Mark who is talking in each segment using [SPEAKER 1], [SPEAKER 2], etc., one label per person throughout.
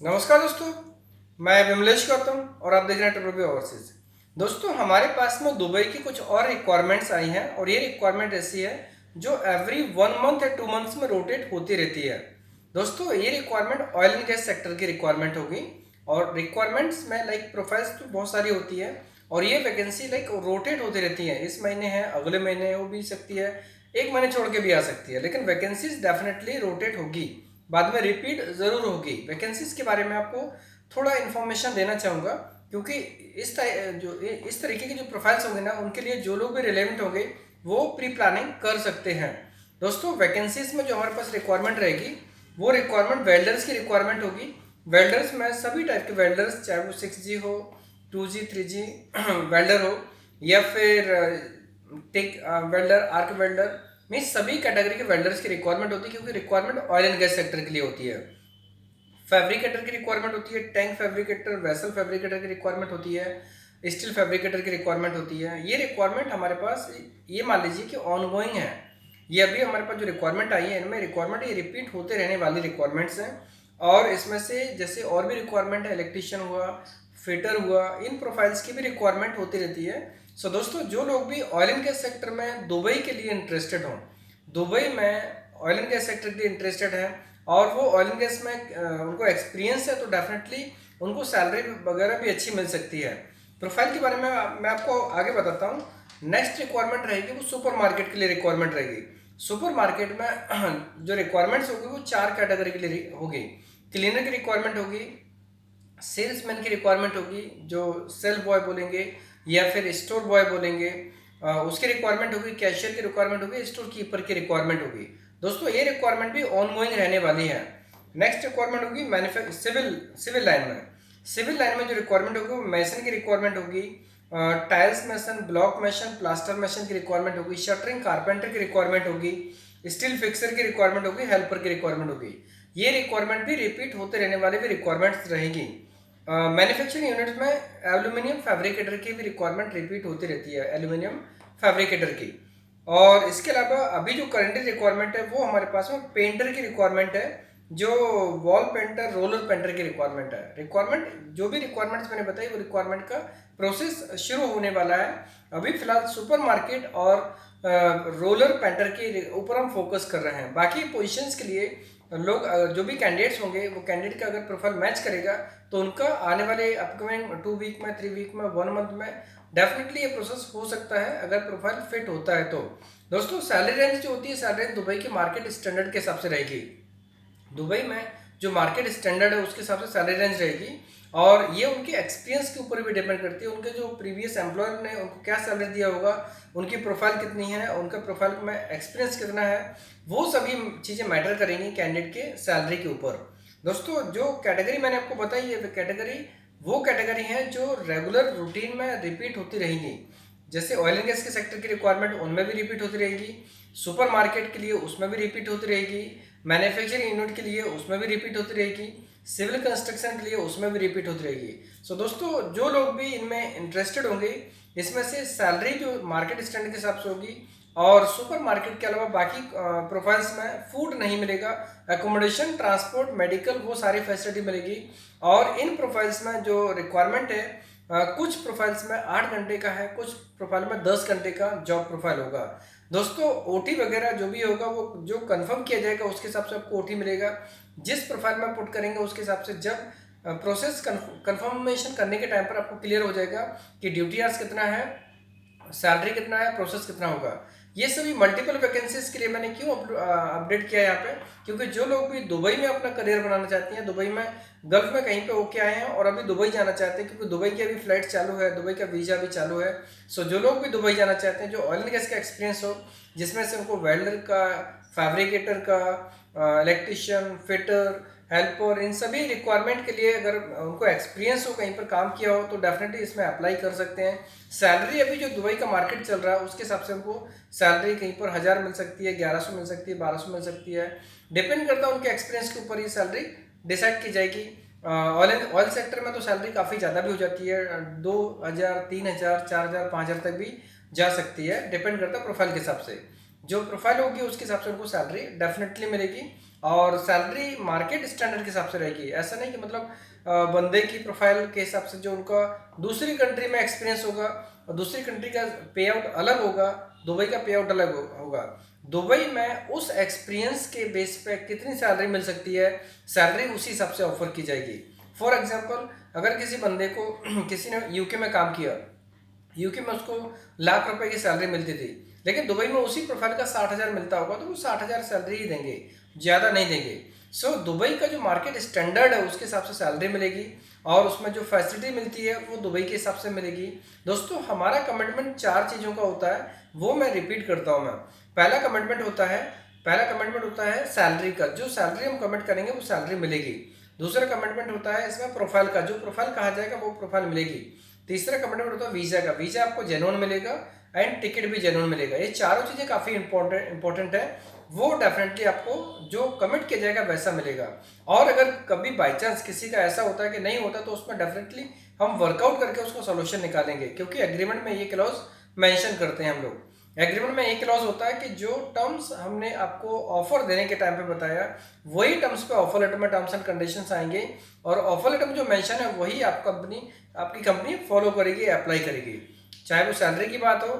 [SPEAKER 1] नमस्कार दोस्तों, मैं विमलेश गौतम और आप देख रहे हैं ट्रिपल ओवरसीज। दोस्तों, हमारे पास में दुबई की कुछ और रिक्वायरमेंट्स आई हैं और ये रिक्वायरमेंट ऐसी है जो एवरी 1 मंथ या 2 मंथ्स में रोटेट होती रहती है। दोस्तों, ये requirement oil and gas sector की रिक्वायरमेंट होगी और रिक्वायरमेंट्स में लाइक प्रोफाइल्स तो बहुत सारी होती है और ये वैकेंसी लाइक रोटेट होती रहती है। इस महीने है, अगले महीने हो भी सकती है, एक महीने छोड़ के भी आ सकती है, लेकिन वैकेंसीज डेफिनेटली रोटेट होगी, बाद में रिपीट ज़रूर होगी। वैकेंसीज के बारे में आपको थोड़ा इन्फॉर्मेशन देना चाहूँगा, क्योंकि इस तरीके के जो प्रोफाइल्स होंगे ना, उनके लिए जो लोग भी रिलेवेंट होंगे वो प्री प्लानिंग कर सकते हैं। दोस्तों, वैकेंसीज में जो हमारे पास रिक्वायरमेंट रहेगी वो रिक्वायरमेंट वेल्डर्स की रिक्वायरमेंट होगी। वेल्डर्स में सभी टाइप के वेल्डर्स, चाहे वो 6G हो, 2G 3G वेल्डर हो या फिर टिक वेल्डर, आर्क वेल्डर, में सभी कैटेगरी के वेल्डर्स की रिक्वायरमेंट होती है, क्योंकि requirement oil and gas sector के लिए होती है। फैब्रिकेटर की रिक्वायरमेंट होती है, टैंक फैब्रिकेटर, वेसल फैब्रिकेटर की रिक्वायरमेंट होती है, स्टील फैब्रिकेटर की रिक्वायरमेंट होती है। ये रिक्वायरमेंट हमारे पास, ये मान लीजिए कि ऑनगोइंग है। ये अभी हमारे पास जो रिक्वायरमेंट आई है, इनमें रिक्वायरमेंट ये रिपीट होते रहने वाली रिक्वायरमेंट्स हैं। और इसमें से जैसे और भी रिक्वायरमेंट है, इलेक्ट्रीशियन हुआ, फिटर हुआ, इन प्रोफाइल्स की भी रिक्वायरमेंट होती रहती है। सो दोस्तों, जो लोग भी ऑयल एंड गैस सेक्टर में दुबई के लिए इंटरेस्टेड हों, दुबई में ऑयल एंड गैस सेक्टर के लिए इंटरेस्टेड है और वो ऑयल एंड गैस में उनको एक्सपीरियंस है, तो डेफिनेटली उनको सैलरी वगैरह भी अच्छी मिल सकती है। प्रोफाइल के बारे में मैं आपको आगे बताता हूँ। नेक्स्ट रिक्वायरमेंट रहेगी वो सुपर मार्केट के लिए रिक्वायरमेंट रहेगी। सुपर मार्केट में जो रिक्वायरमेंट्स होगी वो 4 कैटेगरी के लिए होगी। क्लीनर की रिक्वायरमेंट होगी, सेल्समैन की रिक्वायरमेंट होगी जो सेल्फ बॉय बोलेंगे या फिर स्टोर बॉय बोलेंगे, उसकी रिक्वायरमेंट होगी, कैशियर की रिक्वायरमेंट होगी, स्टोर कीपर की रिक्वायरमेंट होगी। दोस्तों, ये रिक्वायरमेंट भी ऑनगोइंग रहने वाली है। नेक्स्ट रिक्वायरमेंट होगी सिविल लाइन में। सिविल लाइन में जो रिक्वायरमेंट होगी वो मैसन की रिक्वायरमेंट होगी, टाइल्स मैसन, ब्लॉक मैसन, प्लास्टर मैसन की रिक्वायरमेंट होगी, शटरिंग कारपेंटर की रिक्वायरमेंट होगी, स्टील फिक्सर की रिक्वायरमेंट होगी, हेल्पर की रिक्वायरमेंट होगी। ये रिक्वायरमेंट भी रिपीट होते रहने वाली भी रिक्वायरमेंट्स रहेगी। मैन्युफैक्चरिंग यूनिट्स में एल्यूमिनियम फैब्रिकेटर की भी रिक्वायरमेंट रिपीट होती रहती है, एल्यूमिनियम फैब्रिकेटर की। और इसके अलावा अभी जो करंटली रिक्वायरमेंट है वो हमारे पास में पेंटर की रिक्वायरमेंट है, जो वॉल पेंटर, रोलर पेंटर की रिक्वायरमेंट है। रिक्वायरमेंट, जो भी रिक्वायरमेंट्स मैंने बताई, वो रिक्वायरमेंट का प्रोसेस शुरू होने वाला है। अभी फिलहाल सुपर मार्केट और रोलर पेंटर के ऊपर हम फोकस कर रहे हैं। बाकी पोजीशंस के लिए लोग, जो भी कैंडिडेट्स होंगे, वो कैंडिडेट का अगर प्रोफाइल मैच करेगा तो उनका आने वाले अपकमिंग 2 वीक में, 3 वीक में, 1 मंथ में डेफिनेटली ये प्रोसेस हो सकता है अगर प्रोफाइल फिट होता है तो। दोस्तों, सैलरी रेंज जो होती है, सैलरी रेंज दुबई के मार्केट स्टैंडर्ड के हिसाब से रहेगी। दुबई में जो मार्केट स्टैंडर्ड है उसके हिसाब से सैलरी रेंज रहेगी और ये उनके एक्सपीरियंस के ऊपर भी डिपेंड करती है। उनके जो प्रीवियस एम्प्लॉयर ने उनको क्या सैलरी दिया होगा, उनकी प्रोफाइल कितनी है, उनका प्रोफाइल में एक्सपीरियंस कितना है, वो सभी चीज़ें मैटर करेंगी कैंडिडेट के सैलरी के ऊपर। दोस्तों, जो कैटेगरी मैंने आपको बताई है, वो कैटेगरी है जो रेगुलर रूटीन में रिपीट होती रहेंगी। जैसे ऑयल एंड गैस के सेक्टर की रिक्वायरमेंट, उनमें भी रिपीट होती रहेगी। सुपर मार्केट के लिए उसमें भी रिपीट होती रहेगी। मैन्युफैक्चरिंग यूनिट के लिए उसमें भी रिपीट होती रहेगी। सिविल कंस्ट्रक्शन के लिए उसमें भी रिपीट होती रहेगी। सो दोस्तों, जो लोग भी इनमें इंटरेस्टेड होंगे, इसमें से सैलरी जो मार्केट स्टैंडर्ड के हिसाब से होगी और सुपर मार्केट के अलावा बाकी प्रोफाइल्स में फूड नहीं मिलेगा, एकोमोडेशन, ट्रांसपोर्ट, मेडिकल, वो सारी फैसिलिटी मिलेगी। और इन प्रोफाइल्स में जो रिक्वायरमेंट है, कुछ प्रोफाइल्स में 8 घंटे का है, कुछ प्रोफाइल में 10 घंटे का जॉब प्रोफाइल होगा। दोस्तों, ओटी वगैरह जो भी होगा वो जो कंफर्म किया जाएगा उसके हिसाब से आपको ओटी मिलेगा। जिस प्रोफाइल में पुट करेंगे उसके हिसाब से, जब प्रोसेस कंफर्मेशन करने के टाइम पर आपको क्लियर हो जाएगा कि ड्यूटी आवर्स कितना है, सैलरी कितना है, प्रोसेस कितना होगा। ये सभी मल्टीपल वैकेंसीज के लिए मैंने क्यों अपडेट किया है यहाँ पे, क्योंकि जो लोग भी दुबई में अपना करियर बनाना चाहते हैं, दुबई में, गल्फ में कहीं पे होके आए हैं और अभी दुबई जाना चाहते हैं, क्योंकि दुबई की अभी फ्लाइट चालू है, दुबई का वीज़ा भी चालू है। सो जो लोग भी दुबई जाना चाहते हैं, जो ऑयल एंड गैस का एक्सपीरियंस हो, जिसमें से उनको वेल्डर का, फैब्रिकेटर का, इलेक्ट्रीशियन, फिटर, हेल्पर, इन सभी रिक्वायरमेंट के लिए अगर उनको एक्सपीरियंस हो, कहीं पर काम किया हो, तो डेफिनेटली इसमें अप्लाई कर सकते हैं। सैलरी अभी जो दुबई का मार्केट चल रहा है उसके हिसाब से उनको सैलरी कहीं पर 1000 मिल सकती है, 1100 मिल सकती है, 1200 मिल सकती है। डिपेंड करता है उनके एक्सपीरियंस के ऊपर ये सैलरी डिसाइड की जाएगी। ऑयल सेक्टर में तो सैलरी काफ़ी ज़्यादा भी हो जाती है, 2000, 3000, 4000, 5000 तक भी जा सकती है। डिपेंड करता है प्रोफाइल के हिसाब से। जो प्रोफाइल होगी उसके हिसाब से उनको सैलरी डेफिनेटली मिलेगी। और सैलरी मार्केट स्टैंडर्ड के हिसाब से रहेगी। ऐसा नहीं कि मतलब बंदे की प्रोफाइल के हिसाब से जो उनका दूसरी कंट्री में एक्सपीरियंस होगा और दूसरी कंट्री का पे आउट अलग होगा, दुबई का पे आउट अलग होगा। दुबई में उस एक्सपीरियंस के बेस पे कितनी सैलरी मिल सकती है, सैलरी उसी हिसाब से ऑफर की जाएगी। फॉर एग्जांपल, अगर किसी बंदे को किसी ने यूके में काम किया, यूके में उसको लाख रुपए की सैलरी मिलती थी, लेकिन दुबई में उसी प्रोफाइल का 60,000 मिलता होगा, तो वो 60,000 सैलरी ही देंगे, ज़्यादा नहीं देंगे। सो दुबई का जो मार्केट स्टैंडर्ड है उसके हिसाब से सैलरी मिलेगी और उसमें जो फैसिलिटी मिलती है वो दुबई के हिसाब से मिलेगी। दोस्तों, हमारा कमिटमेंट 4 चीज़ों का होता है, वो मैं रिपीट करता हूँ। मैं पहला कमिटमेंट होता है सैलरी का, जो सैलरी हम कमिट करेंगे वो सैलरी मिलेगी। दूसरा कमिटमेंट होता है इसमें प्रोफाइल का, जो प्रोफाइल कहा जाएगा वो प्रोफाइल मिलेगी। तीसरा कमिटमेंट होता है वीज़ा का, वीज़ा आपको जेन्युइन मिलेगा एंड टिकट भी जेन्युइन मिलेगा। ये चारों चीज़ें काफ़ी इंपॉर्टेंट है, वो डेफिनेटली आपको जो कमिट किया जाएगा वैसा मिलेगा। और अगर कभी बाई चांस किसी का ऐसा होता है कि नहीं होता, तो उसमें डेफिनेटली हम वर्कआउट करके उसको सोल्यूशन निकालेंगे, क्योंकि एग्रीमेंट में ये क्लॉज मेंशन करते हैं हम लोग। एग्रीमेंट में एक क्लॉज होता है कि जो टर्म्स हमने आपको ऑफर देने के टाइम पे बताया, वही टर्म्स पे ऑफर लेटर में टर्म्स एंड कंडीशंस आएंगे और ऑफर लेटर में जो मेंशन है वही आपकी कंपनी फॉलो करेगी, अप्लाई करेगी। चाहे वो सैलरी की बात हो,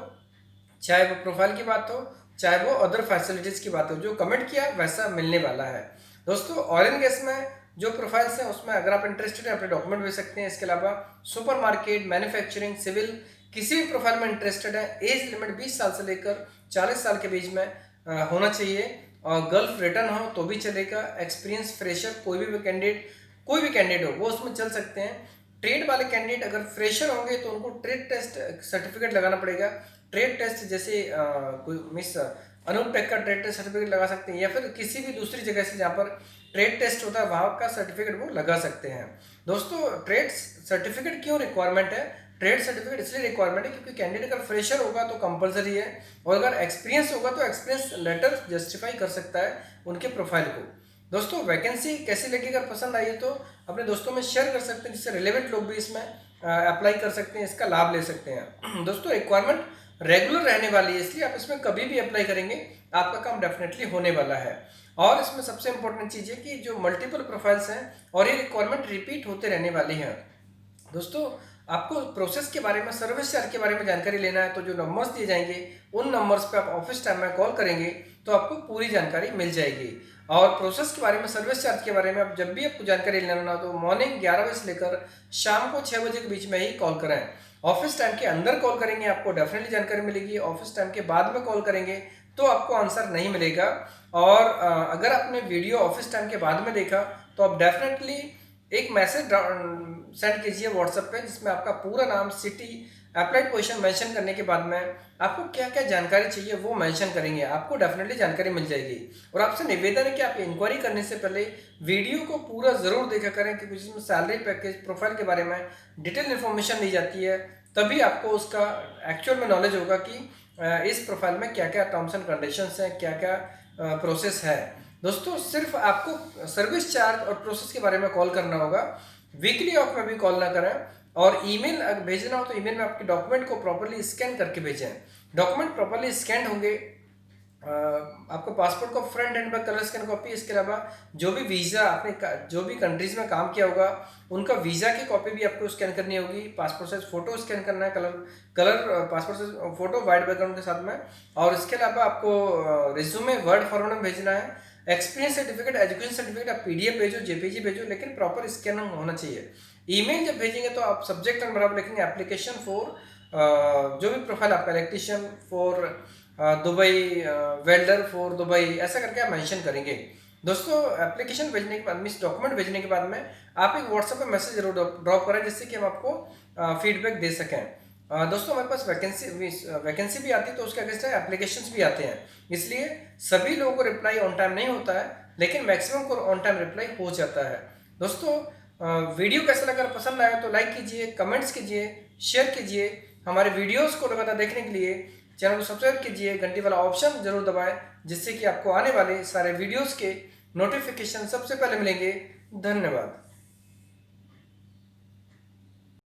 [SPEAKER 1] चाहे वो प्रोफाइल की बात हो, चाहे वो अदर फैसिलिटीज़ की बात हो, जो कमिट किया वैसा मिलने वाला है। दोस्तों, ऑयल एंड गैस में जो प्रोफाइल्स हैं उसमें अगर आप इंटरेस्टेड हैं अपने डॉक्यूमेंट भेज सकते हैं। इसके अलावा सुपर मार्केट, मैन्युफैक्चरिंग, सिविल, किसी भी प्रोफाइल में इंटरेस्टेड है, एज लिमिट 20 साल से लेकर 40 साल के बीच में होना चाहिए और गल्फ रिटर्न हो तो भी चलेगा। एक्सपीरियंस फ्रेशर कोई भी कैंडिडेट हो वो उसमें चल सकते हैं। ट्रेड वाले कैंडिडेट अगर फ्रेशर होंगे तो उनको ट्रेड टेस्ट सर्टिफिकेट लगाना पड़ेगा। ट्रेड टेस्ट जैसे कोई मिस अनूप टेक का ट्रेड टेस्ट सर्टिफिकेट लगा सकते हैं, या फिर किसी भी दूसरी जगह से जहाँ पर ट्रेड टेस्ट होता है वहाँ का सर्टिफिकेट वो लगा सकते हैं। दोस्तों, ट्रेड सर्टिफिकेट क्यों रिक्वायरमेंट है? ट्रेड सर्टिफिकेट इसलिए रिक्वायरमेंट है क्योंकि कैंडिडेट अगर फ्रेशर होगा तो कंपलसरी है, और अगर एक्सपीरियंस होगा तो एक्सपीरियंस लेटर जस्टिफाई कर सकता है उनके प्रोफाइल को। दोस्तों, वैकेंसी कैसी लगी? अगर पसंद आई तो अपने दोस्तों में शेयर कर सकते हैं, जिससे रिलेवेंट लोग भी इसमें अप्लाई कर सकते हैं, इसका लाभ ले सकते हैं। दोस्तों, रिक्वायरमेंट रेगुलर रहने वाली है, इसलिए आप इसमें कभी भी अप्लाई करेंगे आपका काम डेफिनेटली होने वाला है। और इसमें सबसे इंपॉर्टेंट चीज़ है कि जो मल्टीपल प्रोफाइल्स हैं और ये रिक्वायरमेंट रिपीट होते रहने वाली हैं। दोस्तों, आपको प्रोसेस के बारे में, सर्विस चार्ज के बारे में जानकारी लेना है तो जो नंबर्स दिए जाएंगे उन नंबर्स पे आप ऑफिस टाइम में कॉल करेंगे तो आपको पूरी जानकारी मिल जाएगी। और प्रोसेस के बारे में, सर्विस चार्ज के बारे में आप जब भी आपको जानकारी लेना हो तो मॉर्निंग 11 बजे से लेकर शाम को 6 बजे के बीच में ही कॉल करें। ऑफिस टाइम के अंदर कॉल करेंगे आपको डेफिनेटली जानकारी मिलेगी, ऑफिस टाइम के बाद में कॉल करेंगे तो आपको आंसर नहीं मिलेगा। और अगर आपने वीडियो ऑफिस टाइम के बाद में देखा तो आप डेफिनेटली एक मैसेज सेंड कीजिए व्हाट्सएप पे, जिसमें आपका पूरा नाम, सिटी, अप्लाइड पोजीशन मेंशन करने के बाद में आपको क्या क्या जानकारी चाहिए वो मेंशन करेंगे, आपको डेफिनेटली जानकारी मिल जाएगी। और आपसे निवेदन है कि आप इंक्वायरी करने से पहले वीडियो को पूरा ज़रूर देखा करें, क्योंकि जिसमें सैलरी पैकेज, प्रोफाइल के बारे में डिटेल इन्फॉर्मेशन दी जाती है, तभी आपको उसका एक्चुअल में नॉलेज होगा कि इस प्रोफाइल में क्या क्या टर्म्स एंड कंडीशंस हैं, क्या क्या प्रोसेस है। दोस्तों, सिर्फ आपको सर्विस चार्ज और प्रोसेस के बारे में कॉल करना होगा, वीकली ऑफ में भी कॉल ना करें। और ईमेल अगर भेजना हो तो ईमेल में आपके डॉक्यूमेंट को प्रॉपर्ली स्कैन करके भेजें। डॉक्यूमेंट प्रॉपर्ली स्कैन होंगे, आपको पासपोर्ट का front end back colour scan copy, इसके अलावा जो भी वीज़ा आपने जो भी कंट्रीज में काम किया होगा उनका वीज़ा की कॉपी भी आपको स्कैन करनी होगी। पासपोर्ट साइज फोटो स्कैन करना है, colour passport size photo white background के साथ में। और इसके अलावा आपको रिज्यूमे वर्ड फॉर्मेट में भेजना है। एक्सपीरियंस सर्टिफिकेट, एजुकेशन सर्टिफिकेट आप पीडीएफ भेजो, जेपीजी भेजो, लेकिन प्रॉपर स्कैन होना चाहिए। ईमेल जब भेजेंगे तो आप सब्जेक्ट नंबर आप लिखेंगे एप्लीकेशन फॉर जो भी प्रोफाइल आपका, electrician for Dubai, welder for Dubai, ऐसा करके आप मेंशन करेंगे। दोस्तों, एप्लीकेशन भेजने के बाद, मीन्स डॉक्यूमेंट भेजने के बाद में आप एक व्हाट्सएप पे मैसेज जरूर ड्रॉप करें, जिससे कि हम आपको फीडबैक दे सकें। दोस्तों, हमारे पास वैकेंसी भी आती है तो उसके अगेंस्ट एप्लीकेशंस भी आते हैं, इसलिए सभी लोगों को रिप्लाई ऑन टाइम नहीं होता है, लेकिन मैक्सिमम को ऑन टाइम रिप्लाई हो जाता है। दोस्तों, वीडियो कैसा लगा? पसंद आया तो लाइक कीजिए, कमेंट्स कीजिए, शेयर कीजिए। हमारे वीडियोस को लगातार देखने के लिए चैनल को सब्सक्राइब कीजिए, घंटी वाला ऑप्शन जरूर दबाएं, जिससे कि आपको आने वाले सारे वीडियोस के नोटिफिकेशन सबसे पहले मिलेंगे। धन्यवाद।